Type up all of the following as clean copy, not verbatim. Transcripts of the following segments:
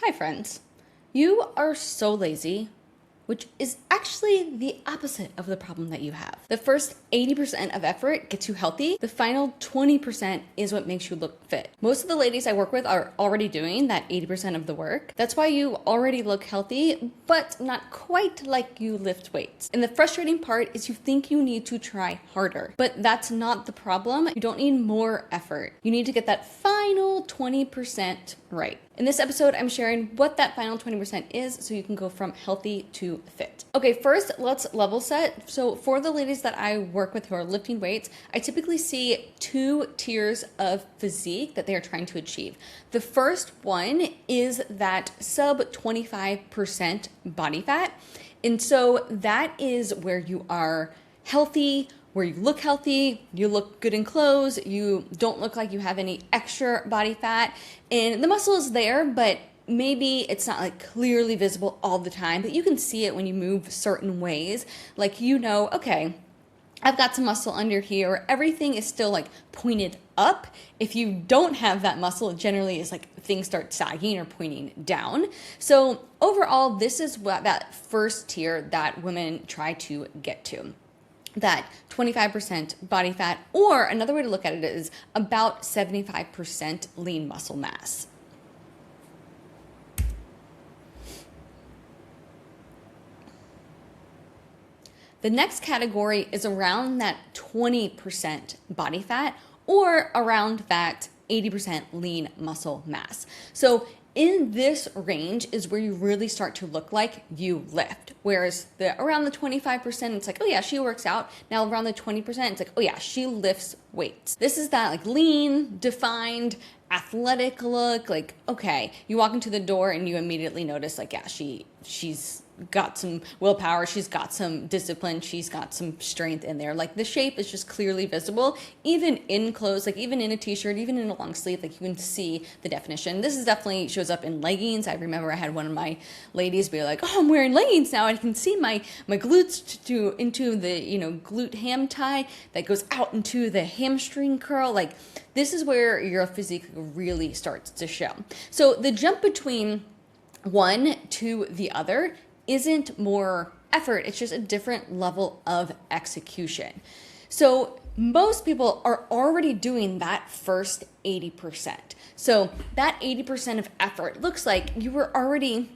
Hi friends. You are so lazy, which is actually the opposite of the problem that you have. The first 80% of effort gets you healthy. The final 20% is what makes you look fit. Most of the ladies I work with are already doing that 80% of the work. That's why you already look healthy, but not quite like you lift weights. And the frustrating part is you think you need to try harder, but that's not the problem. You don't need more effort. You need to get that final 20% right. In this episode, I'm sharing what that final 20% is so you can go from healthy to fit. Okay, first, let's level set. So for the ladies that I work with who are lifting weights, I typically see 2 tiers of physique that they are trying to achieve. The first one is that sub 25% body fat. And so that is where you are healthy, where you look good in clothes, you don't look like you have any extra body fat, and the muscle is there, but maybe it's not like clearly visible all the time, but you can see it when you move certain ways. Like, okay, I've got some muscle under here. Everything is still like pointed up. If you don't have that muscle, it generally is like things start sagging or pointing down. So overall, this is what that first tier that women try to get to. That 25% body fat, or another way to look at it is about 75% lean muscle mass. The next category is around that 20% body fat, or around that 80% lean muscle mass. So in this range is where you really start to look like you lift. Whereas around the 25%, it's like, oh yeah, she works out. Now around the 20%, it's like, oh yeah, she lifts weights. This is that like lean, defined, athletic look. Like, okay, you walk into the door and you immediately notice like, yeah, she's got some willpower, she's got some discipline, she's got some strength in there. Like the shape is just clearly visible, even in clothes, like even in a t-shirt, even in a long sleeve, like you can see the definition. This is definitely shows up in leggings. I remember I had one of my ladies be like, oh, I'm wearing leggings now. I can see my glutes into the, glute ham tie that goes out into the hamstring curl. Like this is where your physique really starts to show. So the jump between one to the other isn't more effort, it's just a different level of execution. So most people are already doing that first 80%. So that 80% of effort looks like you were already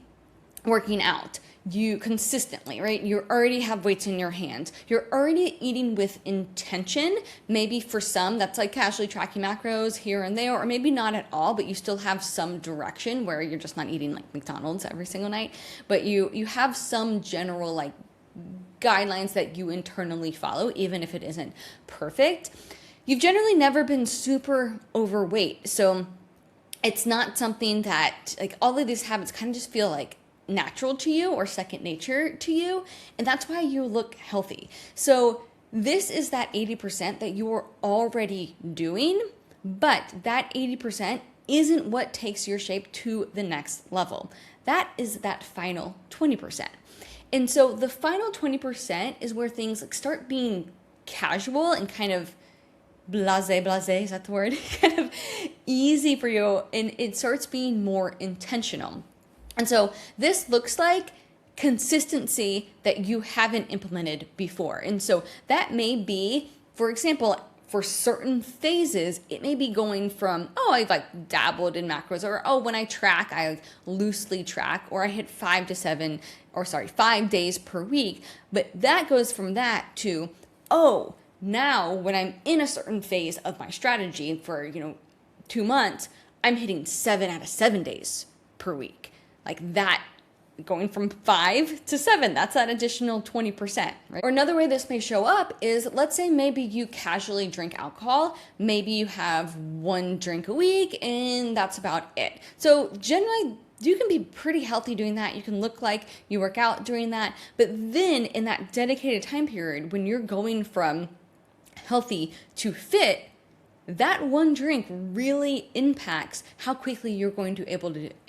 working out. You consistently, right? You already have weights in your hands. You're already eating with intention. Maybe for some, that's like casually tracking macros here and there, or maybe not at all, but you still have some direction where you're just not eating like McDonald's every single night, but you have some general like guidelines that you internally follow, even if it isn't perfect. You've generally never been super overweight. So it's not something that like all of these habits kind of just feel like natural to you or second nature to you, and that's why you look healthy. So this is that 80% that you are already doing, but that 80% isn't what takes your shape to the next level. That is that final 20%. And so the final 20% is where things like start being casual and kind of blase, is that the word? Kind of easy for you, and it starts being more intentional. And so this looks like consistency that you haven't implemented before. And so that may be, for example, for certain phases, it may be going from, oh, I've like dabbled in macros, or oh, when I track, I like loosely track, or I hit 5 days per week. But that goes from that to, oh, now when I'm in a certain phase of my strategy for, 2 months, I'm hitting 7 out of 7 days per week. Like that, going from 5 to 7, that's that additional 20%, right? Or another way this may show up is, let's say maybe you casually drink alcohol. Maybe you have 1 drink a week and that's about it. So generally, you can be pretty healthy doing that. You can look like you work out doing that. But then in that dedicated time period, when you're going from healthy to fit, that one drink really impacts how quickly you're going to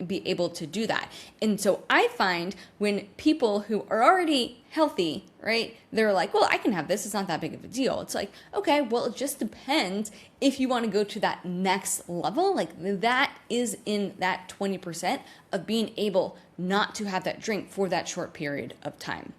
be able to do that. And so I find when people who are already healthy, right, they're like, well, I can have this, it's not that big of a deal. It's like, okay, well, it just depends if you want to go to that next level. Like that is in that 20% of being able not to have that drink for that short period of time.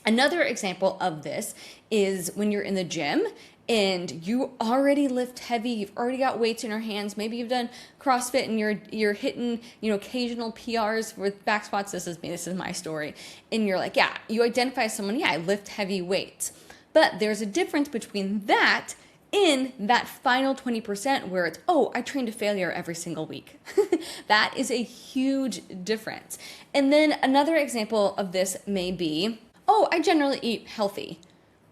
Another example of this is when you're in the gym and you already lift heavy, you've already got weights in your hands, maybe you've done CrossFit and you're hitting, occasional PRs with back squats. This is me, this is my story. And you're like, yeah, you identify someone, yeah, I lift heavy weights. But there's a difference between that in that final 20% where it's, oh, I train to failure every single week. That is a huge difference. And then another example of this may be, oh, I generally eat healthy,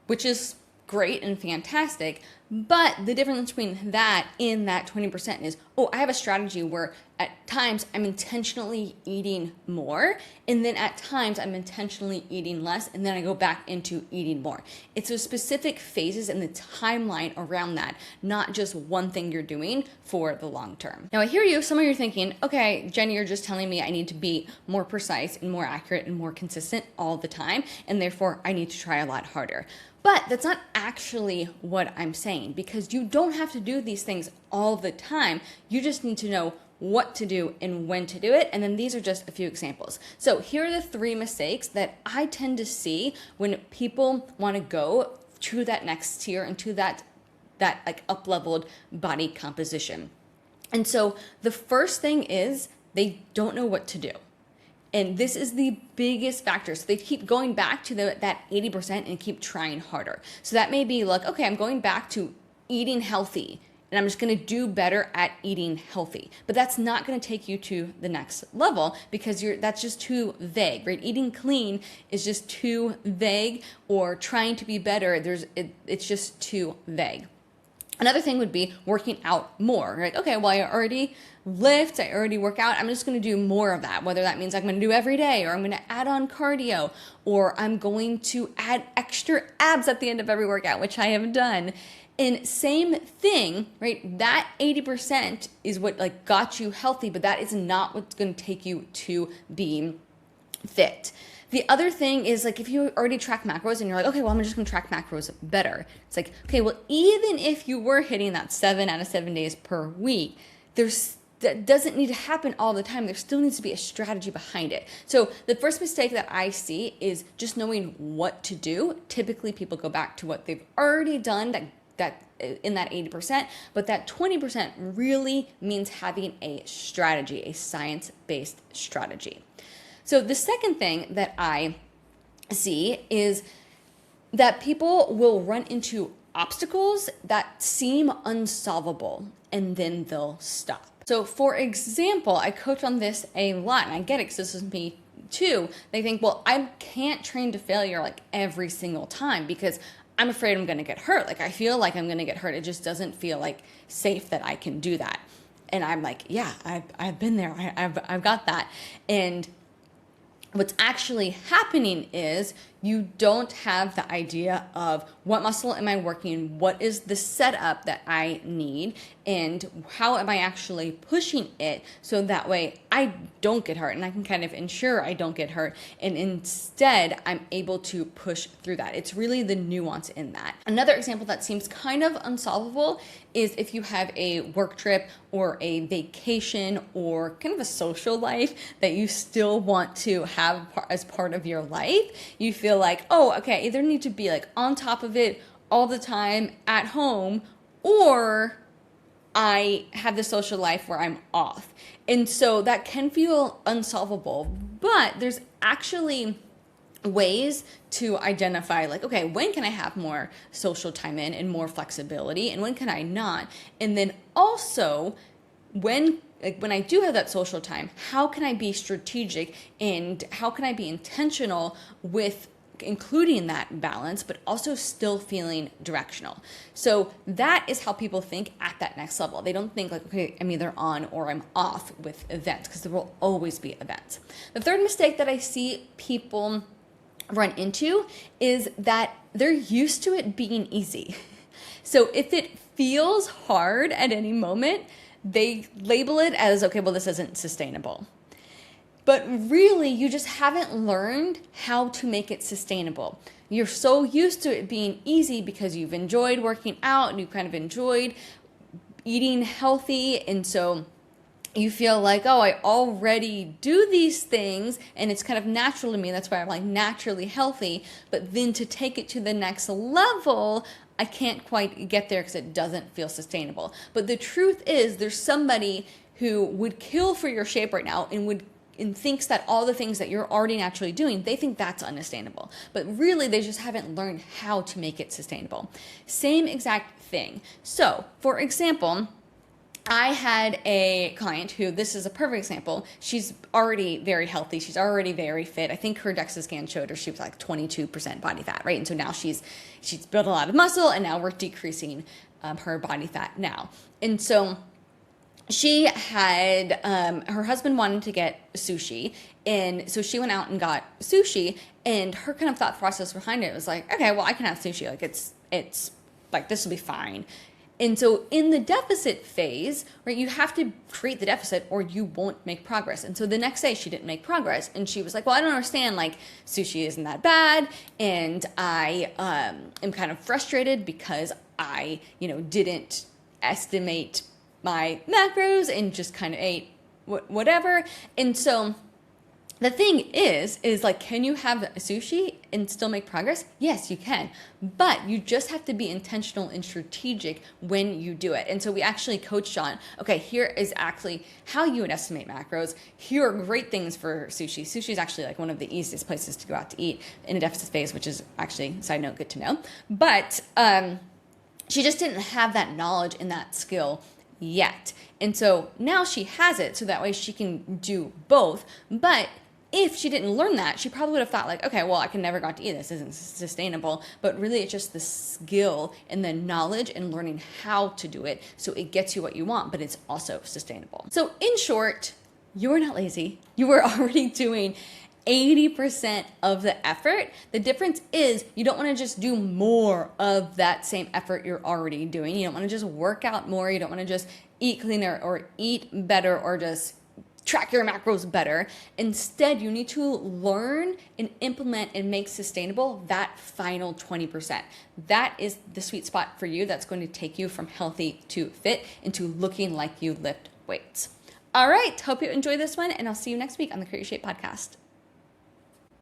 which is great and fantastic, but the difference between that in that 20% is, oh, I have a strategy where at times I'm intentionally eating more, and then at times I'm intentionally eating less, and then I go back into eating more. It's those specific phases and the timeline around that, not just one thing you're doing for the long term. Now I hear you, some of you are thinking, okay, Jenny, you're just telling me I need to be more precise and more accurate and more consistent all the time, and therefore I need to try a lot harder. But that's not actually what I'm saying, because you don't have to do these things all the time. You just need to know what to do and when to do it. And then these are just a few examples. So here are the 3 mistakes that I tend to see when people want to go to that next tier and to that like up-leveled body composition. And so the first thing is they don't know what to do. And this is the biggest factor. So they keep going back to that 80% and keep trying harder. So that may be like, okay, I'm going back to eating healthy and I'm just going to do better at eating healthy. But that's not going to take you to the next level because that's just too vague, right? Eating clean is just too vague, or trying to be better, it's just too vague. Another thing would be working out more, right? Okay, well, I already lift, I already work out, I'm just going to do more of that, whether that means I'm going to do every day, or I'm going to add on cardio, or I'm going to add extra abs at the end of every workout, which I have done. And same thing, right? That 80% is what like got you healthy, but that is not what's going to take you to being fit. The other thing is like if you already track macros and you're like, okay, well, I'm just going to track macros better. It's like, okay, well, even if you were hitting that 7 out of 7 days per week, that doesn't need to happen all the time. There still needs to be a strategy behind it. So the first mistake that I see is just knowing what to do. Typically, people go back to what they've already done that in that 80%, but that 20% really means having a strategy, a science-based strategy. So the second thing that I see is that people will run into obstacles that seem unsolvable and then they'll stop. So for example, I coach on this a lot, and I get it because this is me too. They think, well, I can't train to failure like every single time because I'm afraid I'm going to get hurt. Like I feel like I'm going to get hurt. It just doesn't feel like safe that I can do that. And I'm like, yeah, I've been there. I've got that. And what's actually happening is you don't have the idea of what muscle am I working, what is the setup that I need, and how am I actually pushing it so that way I don't get hurt and I can kind of ensure I don't get hurt, and instead I'm able to push through that. It's really the nuance in that. Another example that seems kind of unsolvable is if you have a work trip or a vacation or kind of a social life that you still want to have as part of your life. You feel like, oh, okay, I either need to be like on top of it all the time at home, or I have the social life where I'm off. And so that can feel unsolvable, but there's actually ways to identify like, okay, when can I have more social time in and more flexibility, and when can I not? And then also when I do have that social time, how can I be strategic and how can I be intentional with including that balance, but also still feeling directional? So that is how people think at that next level. They don't think like, okay, I'm either on or I'm off with events, because there will always be events. The third mistake that I see people run into is that they're used to it being easy. So if it feels hard at any moment, they label it as, okay, well, this isn't sustainable. But really, you just haven't learned how to make it sustainable. You're so used to it being easy because you've enjoyed working out and you kind of enjoyed eating healthy. And so you feel like, oh, I already do these things and it's kind of natural to me. That's why I'm like naturally healthy. But then to take it to the next level, I can't quite get there because it doesn't feel sustainable. But the truth is, there's somebody who would kill for your shape right now and thinks that all the things that you're already naturally doing, they think that's unsustainable. But really, they just haven't learned how to make it sustainable. Same exact thing. So, for example, I had a client who, this is a perfect example. She's already very healthy. She's already very fit. I think her DEXA scan showed her she was like 22% body fat, right? And so now she's built a lot of muscle, and now we're decreasing her body fat now. And so she had, her husband wanted to get sushi, and so she went out and got sushi, and her kind of thought process behind it was like, okay, well, I can have sushi, like it's like, this will be fine. And so in the deficit phase, right, you have to create the deficit or you won't make progress. And so the next day she didn't make progress, and she was like, well, I don't understand, like sushi isn't that bad, and I am kind of frustrated because I, didn't estimate my macros and just kind of ate whatever. And so the thing is like, can you have sushi and still make progress? Yes, you can. But you just have to be intentional and strategic when you do it. And so we actually coached on, okay, here is actually how you would estimate macros. Here are great things for sushi. Sushi is actually like one of the easiest places to go out to eat in a deficit phase, which is actually, side note, good to know. But she just didn't have that knowledge and that skill yet. And so now she has it, so that way she can do both. But if she didn't learn that, she probably would have thought like, okay, well, I can never go out to eat. This isn't sustainable. But really, it's just the skill and the knowledge and learning how to do it so it gets you what you want, but it's also sustainable. So in short, you're not lazy. You were already doing 80% of the effort. The difference is you don't want to just do more of that same effort you're already doing. You don't want to just work out more. You don't want to just eat cleaner or eat better or just track your macros better. Instead, you need to learn and implement and make sustainable that final 20%. That is the sweet spot for you. That's going to take you from healthy to fit into looking like you lift weights. All right. Hope you enjoy this one, and I'll see you next week on the Create Your Shape podcast.